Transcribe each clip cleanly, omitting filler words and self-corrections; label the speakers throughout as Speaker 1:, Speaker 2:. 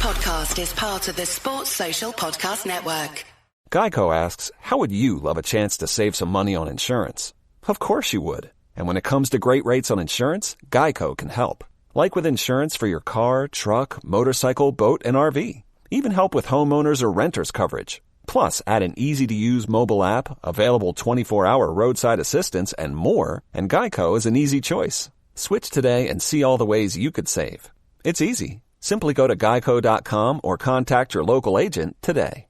Speaker 1: podcast is part of the Sports Social Podcast Network.
Speaker 2: Geico asks, how would you love a chance to save some money on insurance? Of course you would. And when it comes to great rates on insurance, Geico can help. Like with insurance for your car, truck, motorcycle, boat, and RV. Even help with homeowners or renters coverage. Plus, add an easy-to-use mobile app, available 24-hour roadside assistance, and more, and Geico is an easy choice. Switch today and see all the ways you could save. It's easy. Simply go to geico.com or contact your local agent today.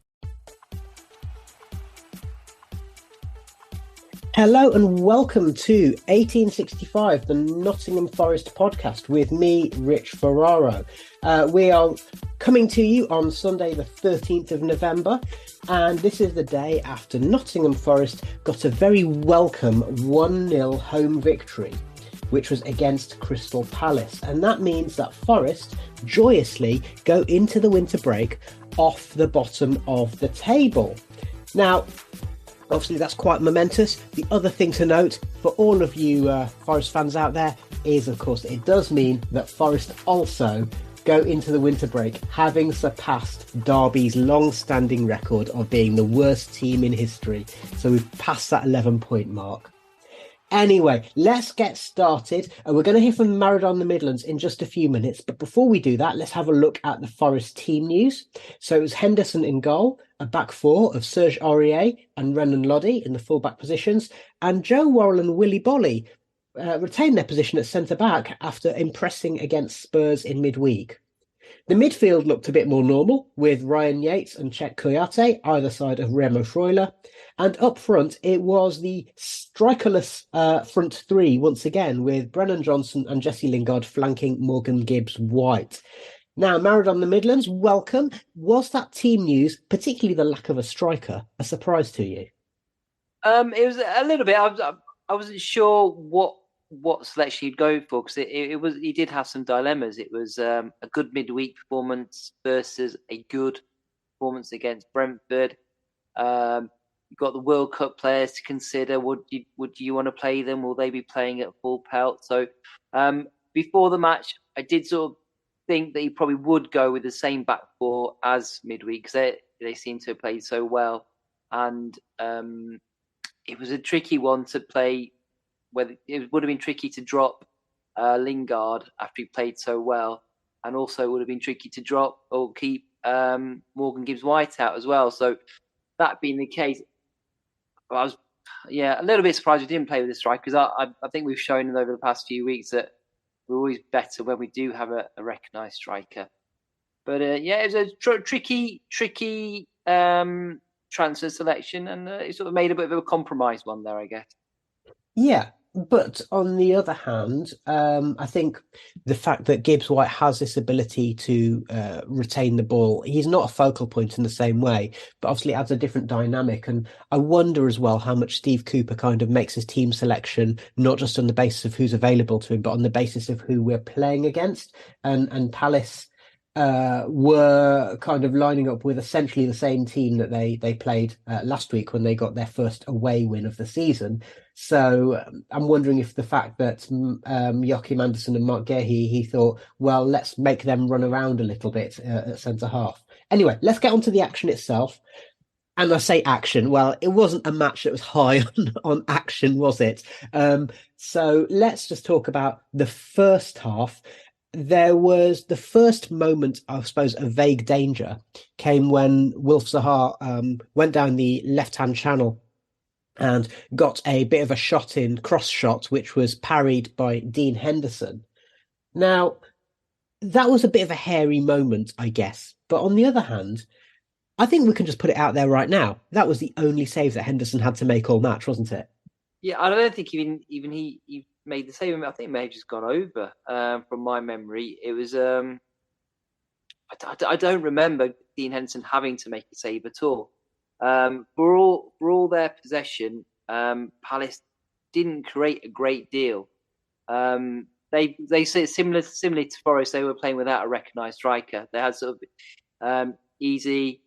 Speaker 3: Hello and welcome to 1865, the Nottingham Forest podcast with me, Rich Ferraro. We are coming to you on Sunday the 13th of November, and this is the day after Nottingham Forest got a very welcome 1-0 home victory, which was against Crystal Palace. And that means that Forest joyously go into the winter break off the bottom of the table. Now, obviously, that's quite momentous. The other thing to note for all of you Forest fans out there is, of course, it does mean that Forest also go into the winter break having surpassed Derby's long-standing record of being the worst team in history. So we've passed that 11-point mark. Anyway, let's get started. We're going to hear from Maradona the Midlands in just a few minutes. But before we do that, let's have a look at the Forest team news. So it was Henderson in goal, a back four of Serge Aurier and Renan Lodi in the full-back positions, and Joe Worrell and Willy Boly retained their position at centre-back after impressing against Spurs in midweek. The midfield looked a bit more normal, with Ryan Yates and Chet Kouyaté either side of Remo Freuler. And up front, it was the strikerless front three once again, with Brennan Johnson and Jesse Lingard flanking Morgan Gibbs-White. Now, Maradona the Midlands, welcome. Was that team news, particularly the lack of a striker, a surprise to you?
Speaker 4: It was a little bit. I wasn't sure what selection he'd go for, because he did have some dilemmas. It was a good midweek performance versus a good performance against Brentford. You've got the World Cup players to consider. Would you want to play them? Will they be playing at full pelt? So before the match, I did sort of think that he probably would go with the same back four as midweek, because they seem to have played so well. And it was a tricky one to play. Whether it would have been tricky to drop Lingard after he played so well, and also would have been tricky to drop or keep Morgan Gibbs-White out as well. So that being the case, I was a little bit surprised we didn't play with the strike, because I think we've shown over the past few weeks that we're always better when we do have a recognised striker. But it was a tricky transfer selection, and it sort of made a bit of a compromise one there, I guess.
Speaker 3: Yeah. But on the other hand, I think the fact that Gibbs-White has this ability to retain the ball, he's not a focal point in the same way, but obviously adds a different dynamic. And I wonder as well how much Steve Cooper kind of makes his team selection, not just on the basis of who's available to him, but on the basis of who we're playing against. And Palace were kind of lining up with essentially the same team that they played last week when they got their first away win of the season. So I'm wondering if the fact that Joachim Andersen and Mark Gehi, he thought, well, let's make them run around a little bit at centre half. Anyway, let's get on to the action itself. And I say action, well, it wasn't a match that was high on action, was it? So let's just talk about the first half. There was the first moment, I suppose, of vague danger came when Wilf Zaha went down the left-hand channel and got a bit of a shot in, cross shot, which was parried by Dean Henderson. Now, that was a bit of a hairy moment, I guess. But on the other hand, I think we can just put it out there right now. That was the only save that Henderson had to make all match, wasn't it?
Speaker 4: Yeah, I don't think even he made the save. I think it may have just gone over from my memory. It was I don't remember Dean Henderson having to make a save at all. For all their possession, Palace didn't create a great deal. They say similar to Forest. They were playing without a recognised striker. They had sort of Easy,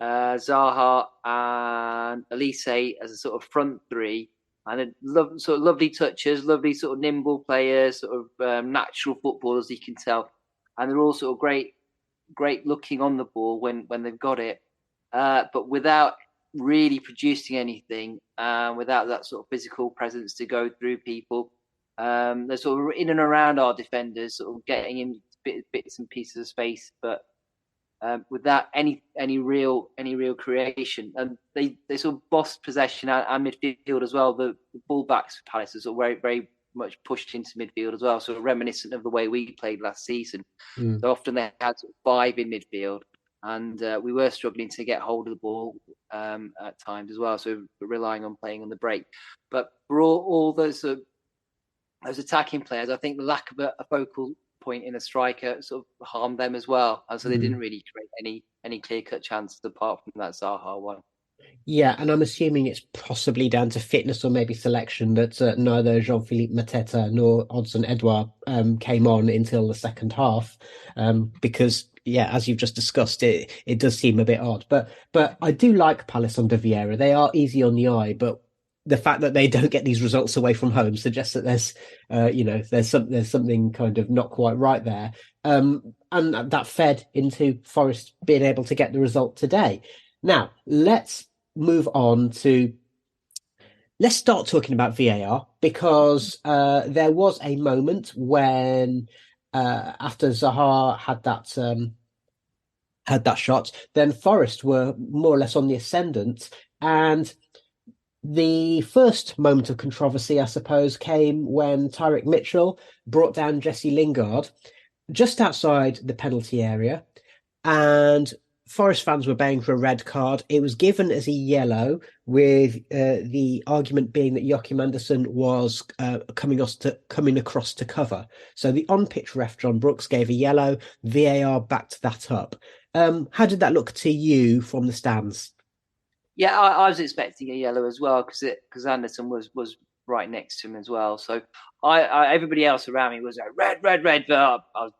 Speaker 4: Zaha, and Elise as a sort of front three, and sort of lovely touches, lovely sort of nimble players, sort of natural footballers, you can tell, and they're all sort of great great looking on the ball when they've got it, but without really producing anything, without that sort of physical presence to go through people. They're sort of in and around our defenders, sort of getting in bits and pieces of space, but without any real creation. And they sort of bossed possession and midfield as well. The ball backs for Palace are sort of very, very much pushed into midfield as well, so reminiscent of the way we played last season. So often they had sort of 5 in midfield, and we were struggling to get hold of the ball at times as well, so relying on playing on the break. But for all those attacking players, I think the lack of a focal point in a striker sort of harmed them as well, and so they didn't really create any clear-cut chances apart from that Zaha one.
Speaker 3: Yeah, and I'm assuming it's possibly down to fitness or maybe selection that neither Jean-Philippe Mateta nor Odsonne Edouard came on until the second half, because, yeah, as you've just discussed, it does seem a bit odd. But I do like Palace under Vieira. They are easy on the eye, but the fact that they don't get these results away from home suggests that there's something kind of not quite right there, and that fed into Forest being able to get the result today. Now, let's start talking about VAR, because there was a moment when after Zaha had that shot, then Forest were more or less on the ascendant, and the first moment of controversy, I suppose, came when Tyrick Mitchell brought down Jesse Lingard just outside the penalty area, and Forest fans were baying for a red card. It was given as a yellow, with the argument being that Joachim Andersen was coming across to cover. So the on-pitch ref, John Brooks, gave a yellow. VAR backed that up. How did that look to you from the stands?
Speaker 4: Yeah, I was expecting a yellow as well, because Anderson was right next to him as well. So I everybody else around me was like, red, but I was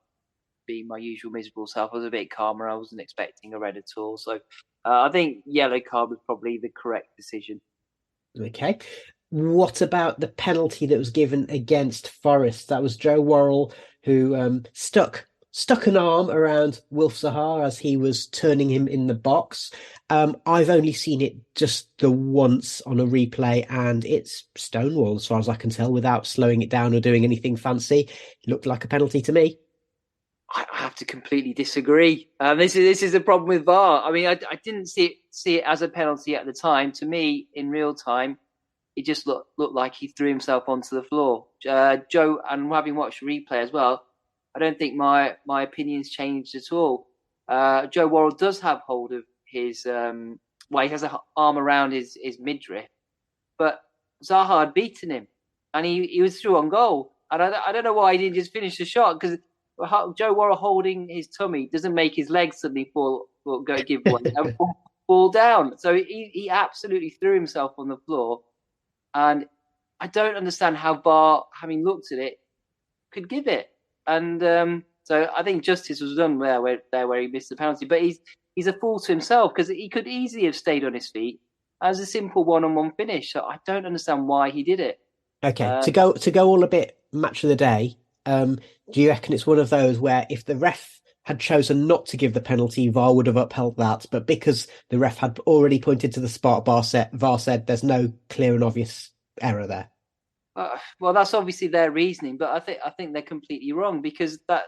Speaker 4: being my usual miserable self. I was a bit calmer. I wasn't expecting a red at all. So I think yellow card was probably the correct decision.
Speaker 3: Okay. What about the penalty that was given against Forest? That was Joe Worrell who stuck an arm around Wilf Zaha as he was turning him in the box. I've only seen it just the once on a replay, and it's stonewall as far as I can tell, without slowing it down or doing anything fancy. It looked like a penalty to me.
Speaker 4: I have to completely disagree. This is the problem with VAR. I mean, I didn't see it as a penalty at the time. To me, in real time, it just looked like he threw himself onto the floor. Joe, and having watched replay as well, I don't think my opinion's changed at all. Joe Worrell does have hold of his he has an arm around his midriff, but Zaha had beaten him, and he was through on goal. And I don't know why he didn't just finish the shot, because Joe Worrell holding his tummy doesn't make his legs suddenly give way and fall down. So he absolutely threw himself on the floor, and I don't understand how VAR, having looked at it, could give it. And so I think justice was done where he missed the penalty. But he's a fool to himself, because he could easily have stayed on his feet as a simple one-on-one finish. So I don't understand why he did it.
Speaker 3: Okay, to go all a bit match of the day. Do you reckon it's one of those where if the ref had chosen not to give the penalty, VAR would have upheld that, but because the ref had already pointed to the spot, VAR said there's no clear and obvious error there?
Speaker 4: Well, that's obviously their reasoning, but I think they're completely wrong, because that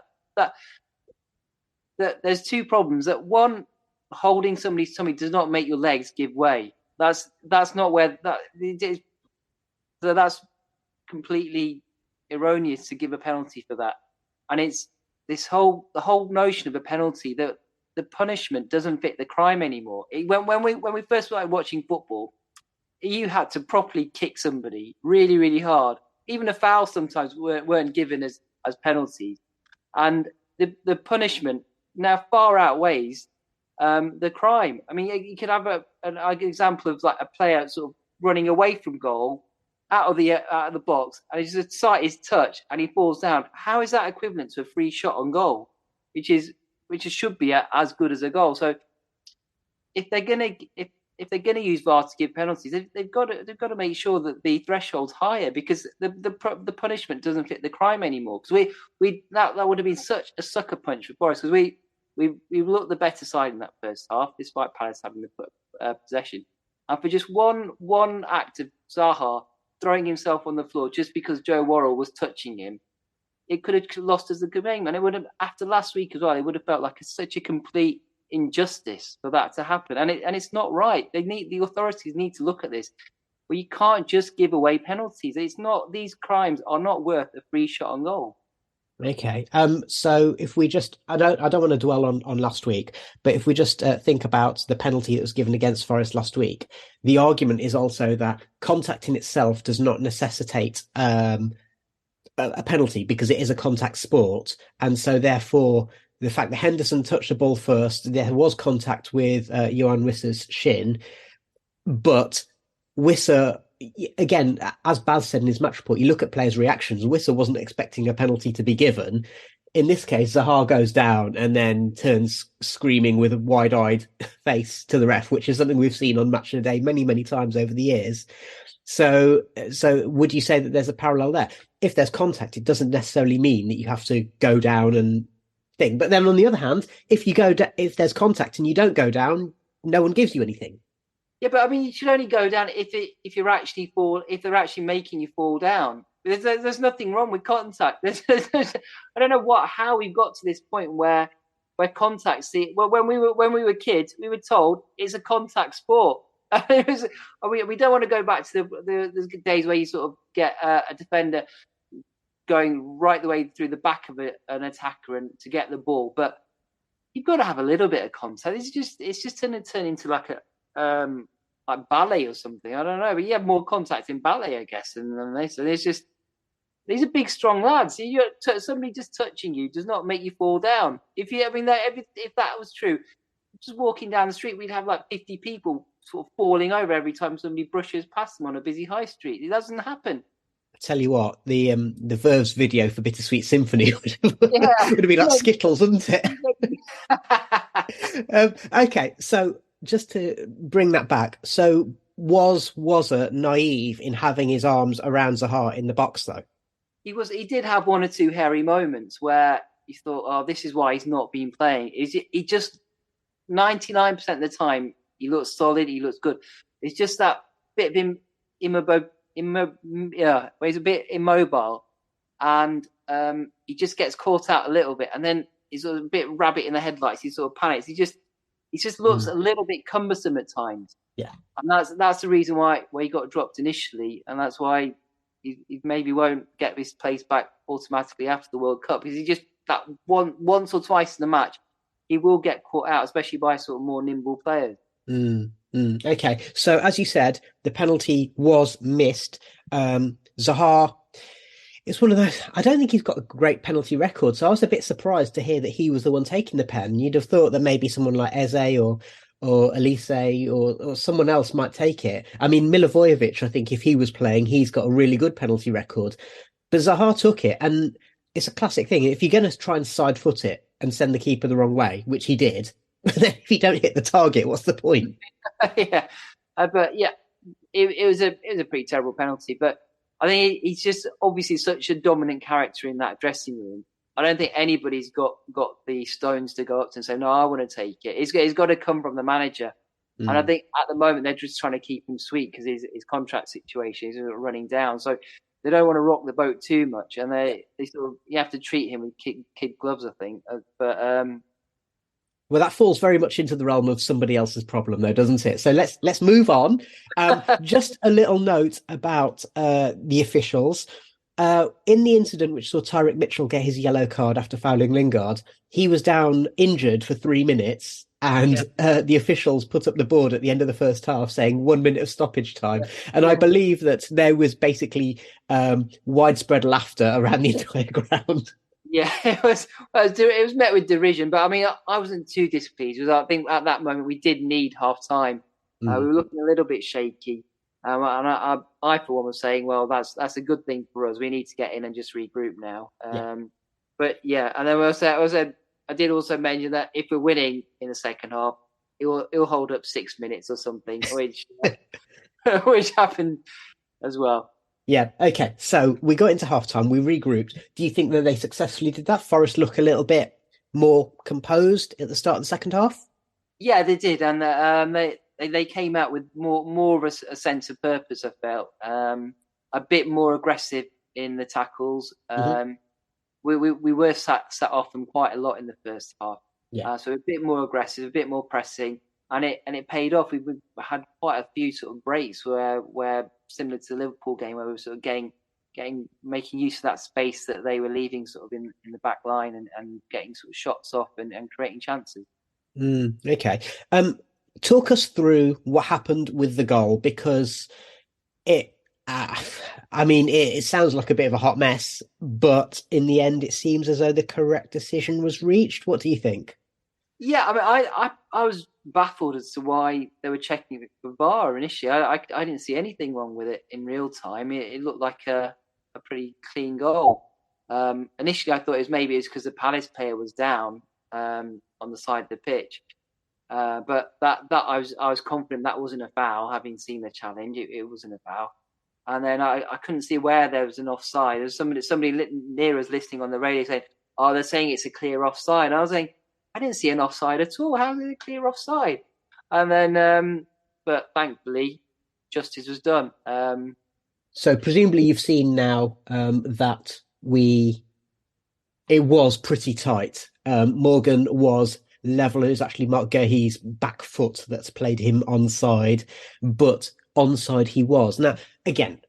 Speaker 4: there's two problems. That one, holding somebody's tummy does not make your legs give way. That's not where that is. So that's completely erroneous to give a penalty for that. And it's the whole notion of a penalty, that the punishment doesn't fit the crime anymore. When we first started watching football, you had to properly kick somebody really, really hard. Even a foul sometimes weren't given as penalties, and the punishment now far outweighs the crime. I mean, you could have an example of like a player sort of running away from goal, out of the box, and he's just sight his touch and he falls down. How is that equivalent to a free shot on goal, which should be as good as a goal? So if they're gonna use VAR to give penalties, they've got to make sure that the threshold's higher, because the punishment doesn't fit the crime anymore. Because that would have been such a sucker punch for Forest, because we we looked the better side in that first half, despite Palace having the possession. And for just one act of Zaha throwing himself on the floor just because Joe Worrell was touching him, it could have lost us the game. And it would have, after last week as well, it would have felt like such a complete injustice for that to happen. And it's not right. The authorities need to look at this. But you can't just give away penalties. These crimes are not worth a free shot on goal.
Speaker 3: Okay. So if we just, I don't want to dwell on last week, but if we just think about the penalty that was given against Forest last week, the argument is also that contact in itself does not necessitate a penalty because it is a contact sport, and so therefore the fact that Henderson touched the ball first, there was contact with Johan Wissa's shin, but Wissa, again, as Baz said in his match report, you look at players' reactions. Wissa wasn't expecting a penalty to be given. In this case, Zaha goes down and then turns screaming with a wide-eyed face to the ref, which is something we've seen on Match of the Day many, many times over the years. So would you say that there's a parallel there? If there's contact, it doesn't necessarily mean that you have to go down and thing. But then on the other hand, if there's contact and you don't go down, no one gives you anything.
Speaker 4: Yeah, but I mean, you should only go down if they're actually making you fall down. There's nothing wrong with contact. I don't know how we've got to this point where contact. When we were kids, we were told it's a contact sport. We don't want to go back to the days where you sort of get a defender going right the way through the back of an attacker and to get the ball, but you've got to have a little bit of contact. It's just turn into like ballet or something. I don't know, but you have more contact in ballet, I guess, than this. So these are big, strong lads. Somebody just touching you does not make you fall down. If that was true, just walking down the street, we'd have like 50 people sort of falling over every time somebody brushes past them on a busy high street. It doesn't happen.
Speaker 3: I tell you what, the Verve's video for Bittersweet Symphony would have been like Skittles, wouldn't it? Okay, so just to bring that back, so was Wazza naive in having his arms around Zaha in the box, though?
Speaker 4: He did have one or two hairy moments where you thought, oh, this is why he's not been playing. He just 99% of the time he looks solid, he looks good. It's just that bit of where he's a bit immobile, and he just gets caught out a little bit, and then he's a bit rabbit in the headlights. He sort of panics. He just looks a little bit cumbersome at times.
Speaker 3: Yeah,
Speaker 4: and that's the reason why he got dropped initially, and that's why he maybe won't get his place back automatically after the World Cup, because he just that once or twice in the match he will get caught out, especially by sort of more nimble players.
Speaker 3: Okay, so as you said, the penalty was missed. Zaha, it's one of those, I don't think he's got a great penalty record, so I was a bit surprised to hear that he was the one taking the pen. You'd have thought that maybe someone like Eze or Elise or someone else might take it. I mean, Milivojevic, I think if he was playing, he's got a really good penalty record. But Zaha took it, and it's a classic thing. If you're going to try and side foot it and send the keeper the wrong way, which he did, then if you don't hit the target, what's the point?
Speaker 4: Yeah, but yeah, it was a pretty terrible penalty. But I think he's just obviously such a dominant character in that dressing room. I don't think anybody's got the stones to go up to and say, no, I want to take it. It's got to come from the manager. And I think at the moment they're just trying to keep him sweet because his contract situation is running down. So they don't want to rock the boat too much. And they sort of, you have to treat him with kid gloves, I think.
Speaker 3: Well, that falls very much into the realm of somebody else's problem, though, doesn't it? So let's move on. Just a little note about the officials. In the incident which saw Tyrick Mitchell get his yellow card after fouling Lingard, he was down injured for 3 minutes, and the officials put up the board at the end of the first half saying 1 minute of stoppage time. And I believe that there was basically widespread laughter around the entire ground.
Speaker 4: Yeah, it was met with derision, but I mean, I wasn't too displeased because I think at that moment we did need half time. We were looking a little bit shaky, and I for one was saying, well, that's a good thing for us. We need to get in and just regroup now. But yeah, and then I did also mention that if we're winning in the second half, it'll hold up 6 minutes or something, which happened as well.
Speaker 3: Yeah, okay. So we got into halftime, we regrouped. Do you think that they successfully did that? Forest look a little bit more composed at the start of the second half?
Speaker 4: Yeah, they did, and they came out with more of a sense of purpose. I felt a bit more aggressive in the tackles.
Speaker 3: Mm-hmm.
Speaker 4: We were sat off them quite a lot in the first half,
Speaker 3: Yeah.
Speaker 4: so a bit more aggressive, a bit more pressing, and it paid off. We had quite a few sort of breaks where similar to the Liverpool game, where we were sort of making use of that space that they were leaving sort of in the back line, and getting sort of shots off and creating chances.
Speaker 3: Okay. Talk us through what happened with the goal, because it, uh, I mean, it sounds like a bit of a hot mess, but in the end, it seems as though the correct decision was reached. What do you think?
Speaker 4: Yeah, I mean, I was baffled as to why they were checking the VAR initially. I didn't see anything wrong with it in real time. It looked like a pretty clean goal. Initially, I thought maybe it's because the Palace player was down on the side of the pitch. But that I was confident that wasn't a foul, having seen the challenge. It wasn't a foul. And then I couldn't see where there was an offside. There's somebody near us listening on the radio saying, "Oh, they're saying it's a clear offside." And I was saying, "I didn't see an offside at all. How is it a clear offside?" And then, but thankfully, justice was done.
Speaker 3: So presumably you've seen now that it was pretty tight. Morgan was level. It was actually Mark Gahey's back foot that's played him onside, but onside he was. Now, again,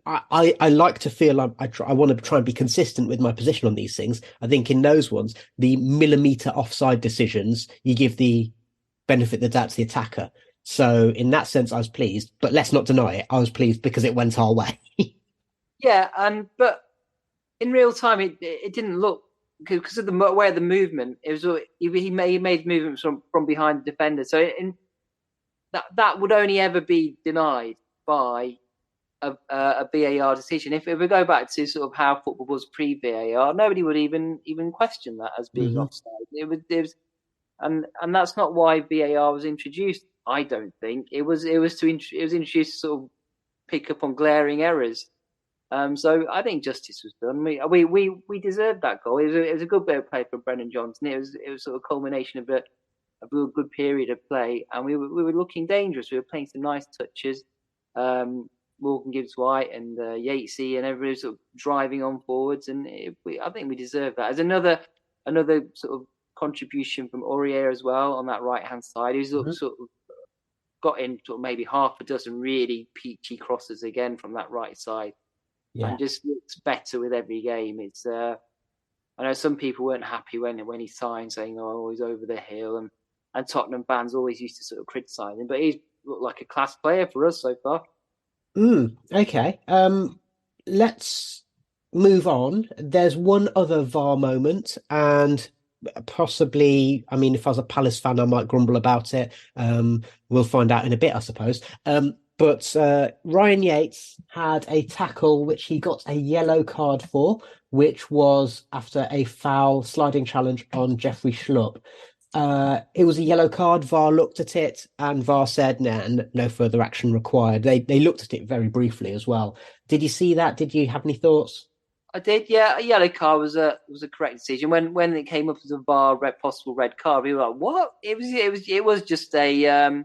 Speaker 3: I like to feel I want to try and be consistent with my position on these things. I think in those ones, the millimeter offside decisions, you give the benefit of the doubt to the attacker. So in that sense, I was pleased, but let's not deny it. I was pleased because it went our way.
Speaker 4: Yeah, but in real time, it didn't look, because of the way of the movement. It was he made movements from behind the defender. So that would only ever be denied by a VAR decision. If we go back to sort of how football was pre VAR, nobody would even question that as being
Speaker 3: Mhm.
Speaker 4: offside. It was, and that's not why VAR was introduced. I don't think it was introduced to sort of pick up on glaring errors. So I think justice was done. We deserved that goal. It was a good bit of play from Brennan Johnson. It was sort of culmination of a good period of play, and we were looking dangerous. We were playing some nice touches. Morgan Gibbs White and Yatesy and everybody was sort of driving on forwards, and I think we deserve that. As another sort of contribution from Aurier as well on that right hand side, who's
Speaker 3: Mhm.
Speaker 4: sort of got in sort of maybe half a dozen really peachy crosses again from that right side,
Speaker 3: Yeah.
Speaker 4: and just looks better with every game. It's I know some people weren't happy when he signed, saying, "Oh, he's over the hill," and Tottenham fans always used to sort of criticise him, but he's looked like a class player for us so far.
Speaker 3: Okay. Let's move on. There's one other VAR moment, and possibly, I mean, if I was a Palace fan, I might grumble about it. We'll find out in a bit, I suppose. But Ryan Yates had a tackle which he got a yellow card for, which was after a foul sliding challenge on Jeffrey Schlupp. It was a yellow card. VAR looked at it, and VAR said, "Nah, no further action required." They looked at it very briefly as well. Did you see that? Did you have any thoughts?
Speaker 4: I did, yeah. A yellow card was a correct decision. When it came up as a possible red card, we were like, "What?" It was just a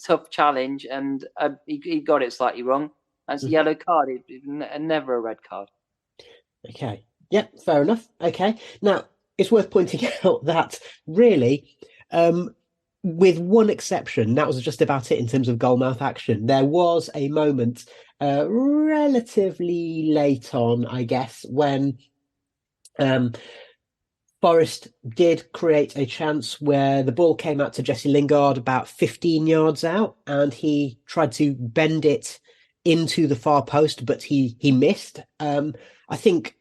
Speaker 4: tough challenge, and he got it slightly wrong. That's a
Speaker 3: Mhm.
Speaker 4: yellow card. Never a red card.
Speaker 3: Okay. Yeah, fair enough. Okay. Now, it's worth pointing out that really, um, with one exception, that was just about it in terms of goalmouth action. There was a moment relatively late on, I guess, when um, Forest did create a chance where the ball came out to Jesse Lingard about 15 yards out, and he tried to bend it into the far post, but he missed. I think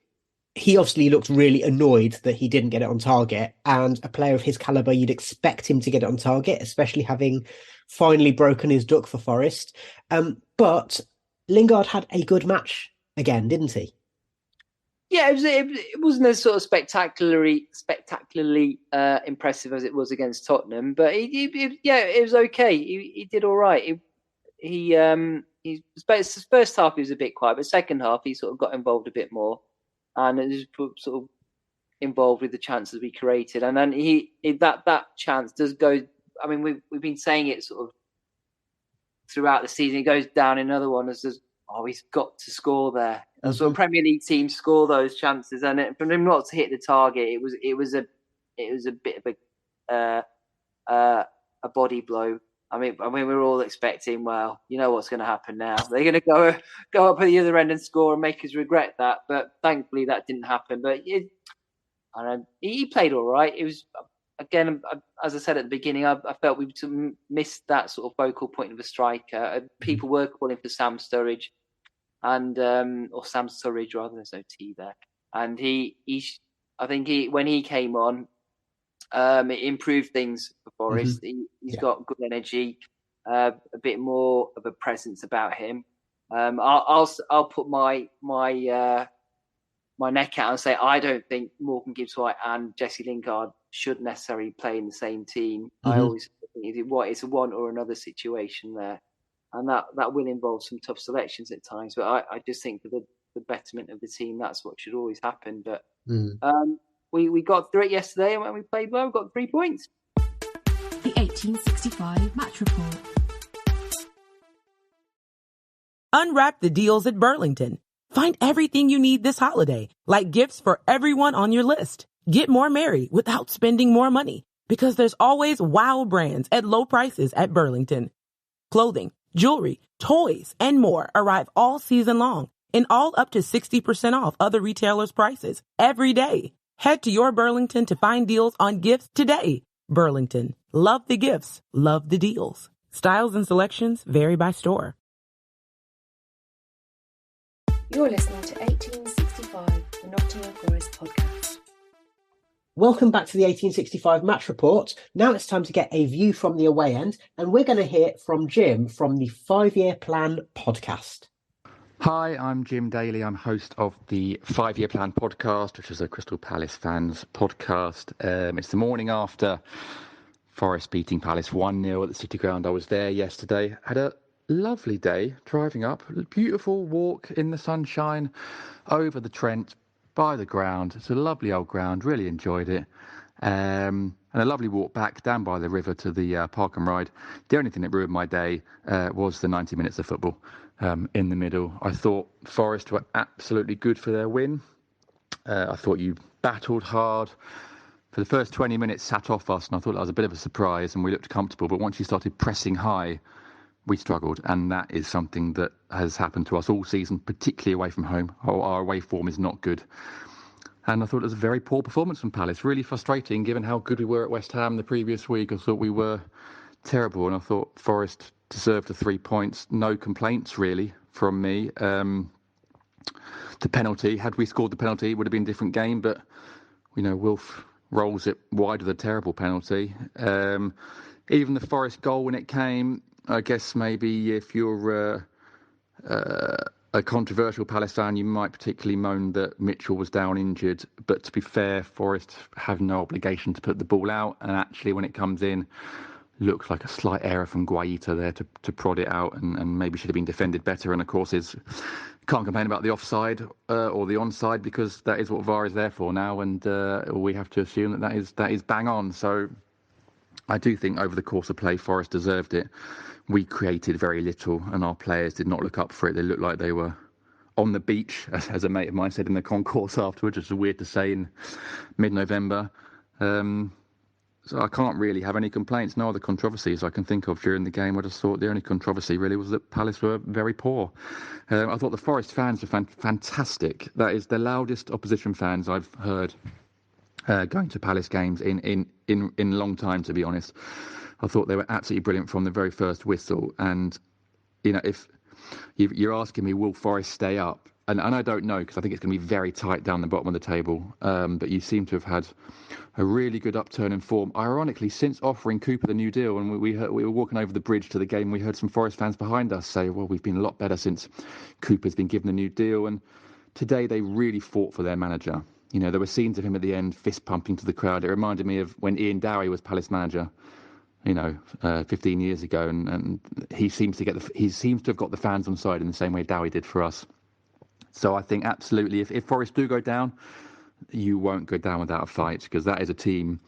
Speaker 3: he obviously looked really annoyed that he didn't get it on target. And a player of his caliber, you'd expect him to get it on target, especially having finally broken his duck for Forest. But Lingard had a good match again, didn't he?
Speaker 4: Yeah, it wasn't as sort of spectacularly impressive as it was against Tottenham, but yeah, it was okay. He did all right. His first half he was a bit quiet, but second half he sort of got involved a bit more, and it was sort of involved with the chances we created, and then that chance does go. I mean, we've been saying it sort of throughout the season. He goes down in another one as he's got to score there. As a Premier League team score those chances, and for him not to hit the target, it was a bit of a body blow. I mean, we were all expecting, well, you know what's going to happen now. They're going to go up at the other end and score and make us regret that. But thankfully, that didn't happen. But he played all right. It was, again, as I said at the beginning, I felt we missed that sort of focal point of a striker. People were calling for Sam Sturridge, or Sam Surridge rather. There's no T there. And I think when he came on, it improved things for Forest. He's got good energy, a bit more of a presence about him. I'll put my neck out and say I don't think Morgan Gibbs-White and Jesse Lingard should necessarily play in the same team. I always think it's a one or another situation there, and that will involve some tough selections at times. But I just think for the betterment of the team, that's what should always happen. But we got through it yesterday, and when we played well, we got 3 points.
Speaker 5: The 1865 Match Report.
Speaker 6: Unwrap the deals at Burlington. Find everything you need this holiday, like gifts for everyone on your list. Get more merry without spending more money, because there's always wow brands at low prices at Burlington. Clothing, jewelry, toys, and more arrive all season long, and all up to 60% off other retailers' prices every day. Head to your Burlington to find deals on gifts today. Burlington. Love the gifts. Love the deals. Styles and selections vary by store.
Speaker 5: You're listening to 1865, the Nottingham Forest podcast.
Speaker 3: Welcome back to the 1865 Match Report. Now it's time to get a view from the away end, and we're going to hear from Jim from the 5-Year Plan podcast.
Speaker 7: Hi, I'm Jim Daly. I'm host of the 5-Year Plan podcast, which is a Crystal Palace fans podcast. It's the morning after Forest beating Palace 1-0 at the City Ground. I was there yesterday. Had a lovely day driving up. A beautiful walk in the sunshine over the Trent by the ground. It's a lovely old ground. Really enjoyed it. And a lovely walk back down by the river to the park and ride. The only thing that ruined my day was the 90 minutes of football in the middle. I thought Forest were absolutely good for their win. I thought you battled hard. For the first 20 minutes, sat off us, and I thought that was a bit of a surprise, and we looked comfortable. But once you started pressing high, we struggled, and that is something that has happened to us all season, particularly away from home. Our away form is not good. And I thought it was a very poor performance from Palace. Really frustrating, given how good we were at West Ham the previous week. I thought we were terrible, and I thought Forest deserved the 3 points. No complaints, really, from me. The penalty, had we scored the penalty, it would have been a different game, but, you know, Wilf rolls it wide with a terrible penalty. Even the Forest goal when it came, I guess maybe if you're a controversial Palace fan, you might particularly moan that Mitchell was down injured. But to be fair, Forest have no obligation to put the ball out. And actually, when it comes in, looks like a slight error from Guaita there to prod it out, and maybe should have been defended better. And of course, can't complain about the offside or the onside, because that is what VAR is there for now. And we have to assume that is bang on. So I do think over the course of play, Forest deserved it. We created very little, and our players did not look up for it. They looked like they were on the beach, as a mate of mine said in the concourse afterwards, which is weird to say in mid-November. So I can't really have any complaints. No other controversies I can think of during the game. I just thought the only controversy really was that Palace were very poor. I thought the Forest fans were fantastic. That is the loudest opposition fans I've heard going to Palace games in a long time, to be honest. I thought they were absolutely brilliant from the very first whistle. And, you know, if you're asking me, will Forest stay up? And I don't know, because I think it's going to be very tight down the bottom of the table. But you seem to have had a really good upturn in form. Ironically, since offering Cooper the new deal, and we were walking over the bridge to the game, we heard some Forest fans behind us say, well, we've been a lot better since Cooper's been given the new deal. And today they really fought for their manager. You know, there were scenes of him at the end, fist pumping to the crowd. It reminded me of when Ian Dowie was Palace manager, 15 years ago, and he seems to have got the fans on side in the same way Dowie did for us. So I think absolutely, if Forest do go down, you won't go down without a fight, because that is a team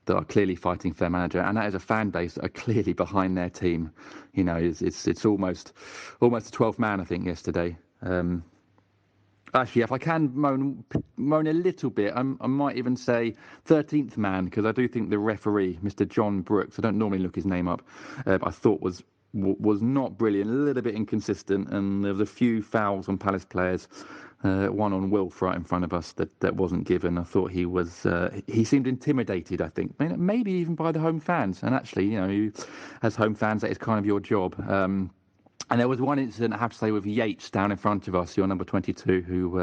Speaker 7: that are clearly fighting for their manager, and that is a fan base that are clearly behind their team. You know, it's almost a 12th man, I think, yesterday. Actually, if I can moan a little bit, I might even say 13th man, because I do think the referee, Mr. John Brooks, I don't normally look his name up, I thought was not brilliant, a little bit inconsistent, and there was a few fouls on Palace players. One on Wilf right in front of us that wasn't given. I thought he seemed intimidated, I think, maybe even by the home fans. And actually, you know, as home fans, that is kind of your job. And there was one incident, I have to say, with Yates down in front of us, your number 22, who,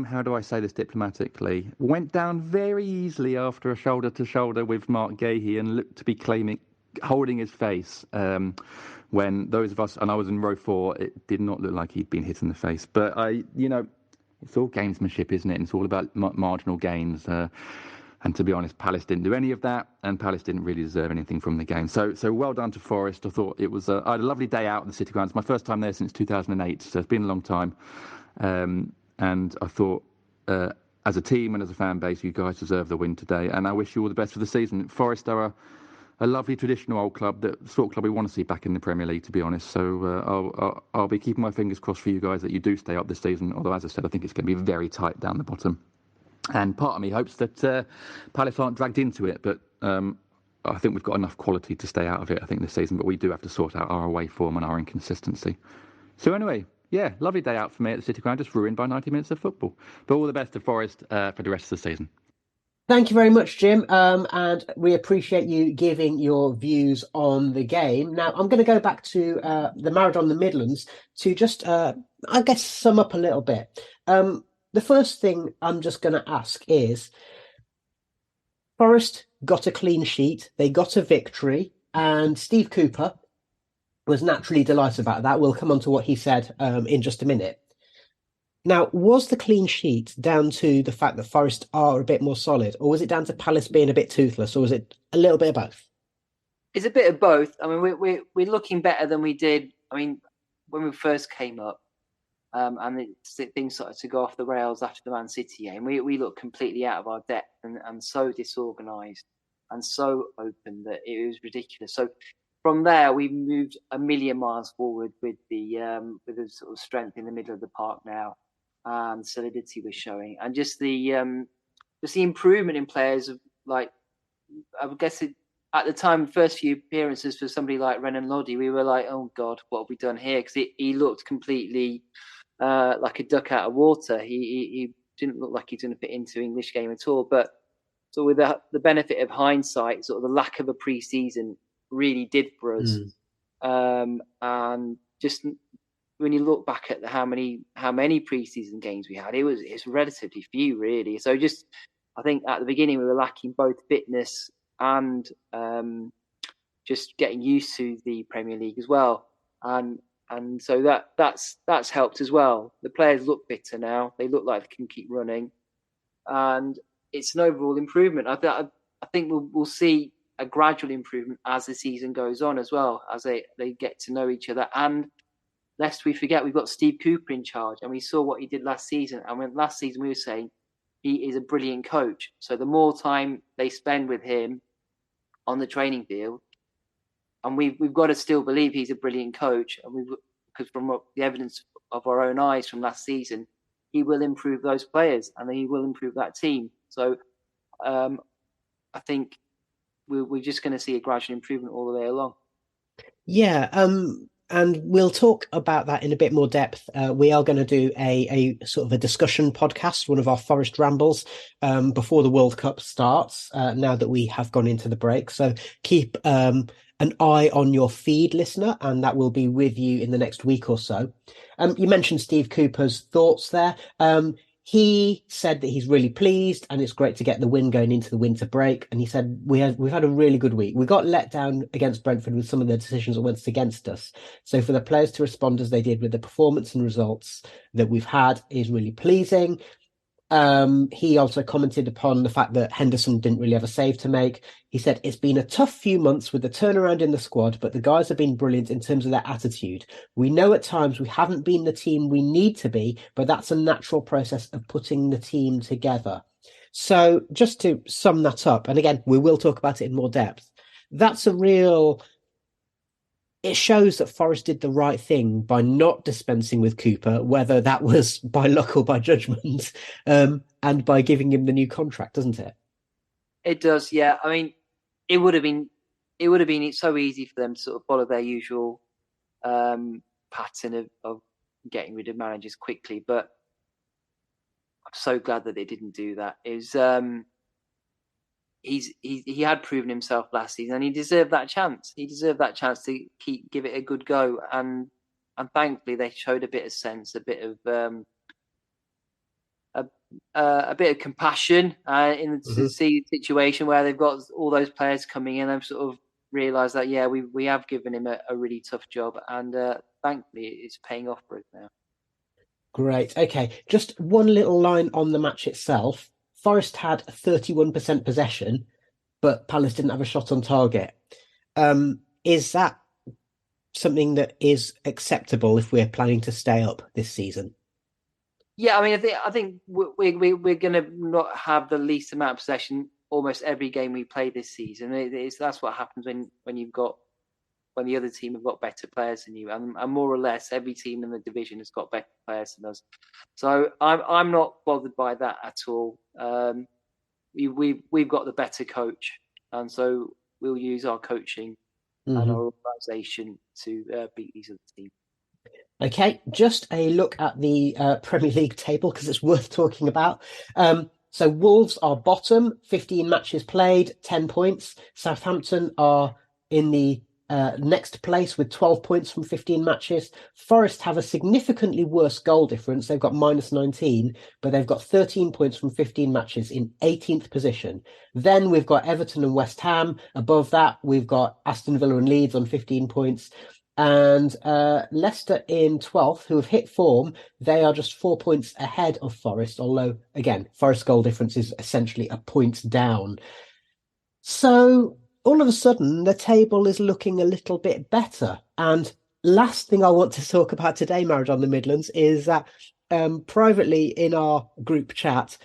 Speaker 7: how do I say this diplomatically, went down very easily after a shoulder-to-shoulder with Mark Gahey and looked to be holding his face. When those of us, and I was in row 4, it did not look like he'd been hit in the face. But it's all gamesmanship, isn't it? And it's all about marginal gains. And to be honest, Palace didn't do any of that, and Palace didn't really deserve anything from the game. So well done to Forest. I thought it was I had a lovely day out at the City Ground. It's my first time there since 2008, so it's been a long time. And I thought, as a team and as a fan base, you guys deserve the win today. And I wish you all the best for the season. Forest are a lovely traditional old club, the sort of club we want to see back in the Premier League, to be honest. So I'll be keeping my fingers crossed for you guys that you do stay up this season. Although, as I said, I think it's going to be very tight down the bottom. And part of me hopes that Palace aren't dragged into it, but I think we've got enough quality to stay out of it, I think, this season. But we do have to sort out our away form and our inconsistency. So anyway, yeah, lovely day out for me at the City Ground, just ruined by 90 minutes of football. But all the best to Forest for the rest of the season.
Speaker 3: Thank you very much, Jim. And we appreciate you giving your views on the game. Now, I'm going to go back to the Maradona, the Midlands, to just, I guess, sum up a little bit. The first thing I'm just going to ask is, Forest got a clean sheet, they got a victory, and Steve Cooper was naturally delighted about that. We'll come on to what he said in just a minute. Now, was the clean sheet down to the fact that Forest are a bit more solid, or was it down to Palace being a bit toothless, or was it a little bit of both?
Speaker 4: It's a bit of both. I mean, we're looking better than we did, I mean, when we first came up. And things started to go off the rails after the Man City game. We looked completely out of our depth and so disorganised and so open that it was ridiculous. So from there, we moved a million miles forward with the sort of strength in the middle of the park now, and solidity was showing, and just the improvement in players of, like, I would guess at the time, first few appearances for somebody like Renan Lodi, we were like, oh God, what have we done here? Because he looked completely like a duck out of water. He didn't look like he didn't fit into English game at all. But so with the benefit of hindsight, sort of the lack of a pre-season really did for us. And just when you look back at how many pre-season games we had, it's relatively few, really. So just, I think at the beginning we were lacking both fitness and just getting used to the Premier League as well. And so that's helped as well. The players look fitter now. They look like they can keep running, and it's an overall improvement. I think we'll see a gradual improvement as the season goes on as well, as they get to know each other. And lest we forget, we've got Steve Cooper in charge, and we saw what he did last season. And when last season we were saying he is a brilliant coach. So the more time they spend with him on the training field, and we've got to still believe he's a brilliant coach, and because from the evidence of our own eyes from last season, he will improve those players and he will improve that team. So I think we're just going to see a gradual improvement all the way along. Yeah,
Speaker 3: and we'll talk about that in a bit more depth. We are going to do a sort of a discussion podcast, one of our Forest Rambles, before the World Cup starts, now that we have gone into the break. So keep an eye on your feed, listener, and that will be with you in the next week or so. You mentioned Steve Cooper's thoughts there. He said that he's really pleased and it's great to get the win going into the winter break. And he said, we've had a really good week. We got let down against Brentford with some of the decisions that went against us. So for the players to respond as they did with the performance and results that we've had is really pleasing. He also commented upon the fact that Henderson didn't really have a save to make. He said, it's been a tough few months with the turnaround in the squad, but the guys have been brilliant in terms of their attitude. We know at times we haven't been the team we need to be, but that's a natural process of putting the team together. So just to sum that up, and again, we will talk about it in more depth. That's a real... It shows that Forest did the right thing by not dispensing with Cooper, whether that was by luck or by judgment, and by giving him the new contract, doesn't it?
Speaker 4: It does, yeah. I mean, it would have been so easy for them to sort of follow their usual pattern of getting rid of managers quickly, but I'm so glad that they didn't do that. It was, he had proven himself last season, and he deserved that chance. He deserved that chance to give it a good go, and thankfully they showed a bit of sense, a bit of a bit of compassion to see the situation where they've got all those players coming in. They've sort of realised that we have given him a really tough job, and thankfully it's paying off for us now.
Speaker 3: Great. Okay, just one little line on the match itself. Forest had 31% possession, but Palace didn't have a shot on target. Is that something that is acceptable if we're planning to stay up this season?
Speaker 4: Yeah, I mean, I think we're going to not have the least amount of possession almost every game we play this season. That's what happens when the other team have got better players than you, and more or less every team in the division has got better players than us. So I'm not bothered by that at all. We've got the better coach, and so we'll use our coaching and our organisation to beat these other teams.
Speaker 3: Okay, just a look at the Premier League table because it's worth talking about. So Wolves are bottom, 15 matches played, 10 points. Southampton are in the next place with 12 points from 15 matches. Forest have a significantly worse goal difference. They've got minus 19, but they've got 13 points from 15 matches in 18th position. Then we've got Everton and West Ham. Above that, we've got Aston Villa and Leeds on 15 points. And Leicester in 12th, who have hit form. They are just 4 points ahead of Forest, although, again, Forest goal difference is essentially a point down. So all of a sudden, the table is looking a little bit better. And last thing I want to talk about today, Maradona on the Midlands, is that privately in our group chat,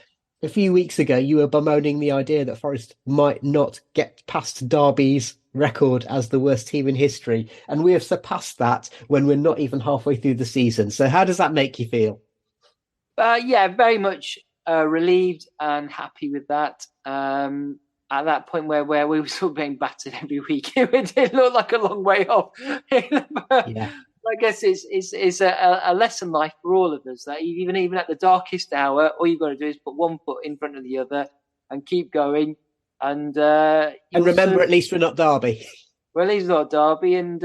Speaker 3: a few weeks ago, you were bemoaning the idea that Forest might not get past Derby's record as the worst team in history. And we have surpassed that when we're not even halfway through the season. So how does that make you feel?
Speaker 4: Yeah, very much relieved and happy with that. At that point where we were sort of being battered every week, it did look like a long way off.
Speaker 3: Yeah.
Speaker 4: I guess it's a lesson life for all of us that even at the darkest hour, all you've got to do is put one foot in front of the other and keep going. And
Speaker 3: remember, at least we're not Derby.
Speaker 4: Well, at least not Derby, and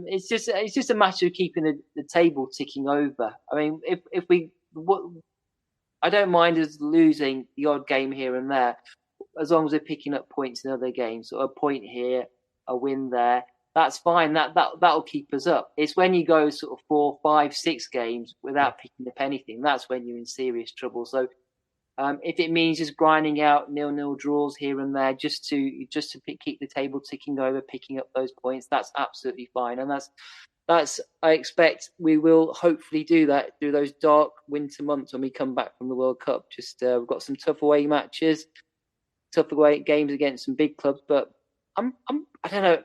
Speaker 4: it's just a matter of keeping the table ticking over. I mean, I don't mind us losing the odd game here and there, as long as we're picking up points in other games. So a point here, a win there, that's fine. That'll keep us up. It's when you go sort of 4, 5, 6 games without picking up anything, that's when you're in serious trouble. So if it means just grinding out 0-0 draws here and there, just to keep the table ticking over, picking up those points, that's absolutely fine. And that's I expect we will hopefully do that through those dark winter months when we come back from the World Cup. Just we've got some tough away matches, tough away games against some big clubs, but I don't know.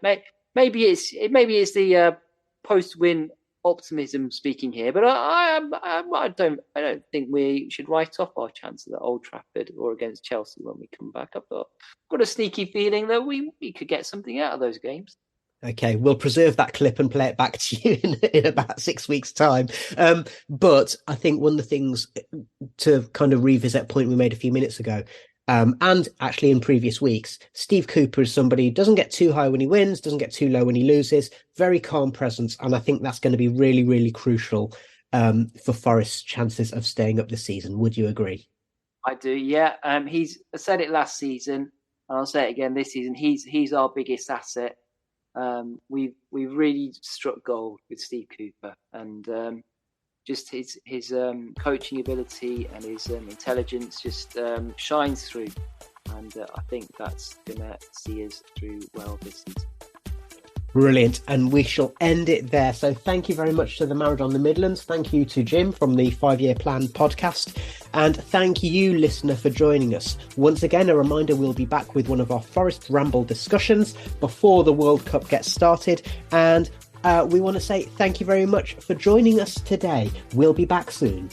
Speaker 4: Maybe it's the post-win optimism speaking here, but I don't think we should write off our chances at Old Trafford or against Chelsea when we come back. I've got a sneaky feeling that we could get something out of those games.
Speaker 3: Okay, we'll preserve that clip and play it back to you in about 6 weeks' time. But I think one of the things to kind of revisit a point we made a few minutes ago, and actually in previous weeks, Steve Cooper is somebody who doesn't get too high when he wins, doesn't get too low when he loses, very calm presence. And I think that's going to be really, really crucial for Forest's chances of staying up this season. Would you agree?
Speaker 4: I do, yeah. I said it last season, and I'll say it again this season. He's our biggest asset. We've really struck gold with Steve Cooper, and just his coaching ability and his intelligence just shines through, and I think that's going to see us through well this season.
Speaker 3: Brilliant. And we shall end it there. So thank you very much to the Maradona the Midlands. Thank you to Jim from the 5-Year Plan podcast. And thank you, listener, for joining us. Once again, a reminder, we'll be back with one of our Forest Ramble discussions before the World Cup gets started. And we want to say thank you very much for joining us today. We'll be back soon.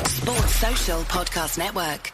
Speaker 1: Sports Social Podcast Network.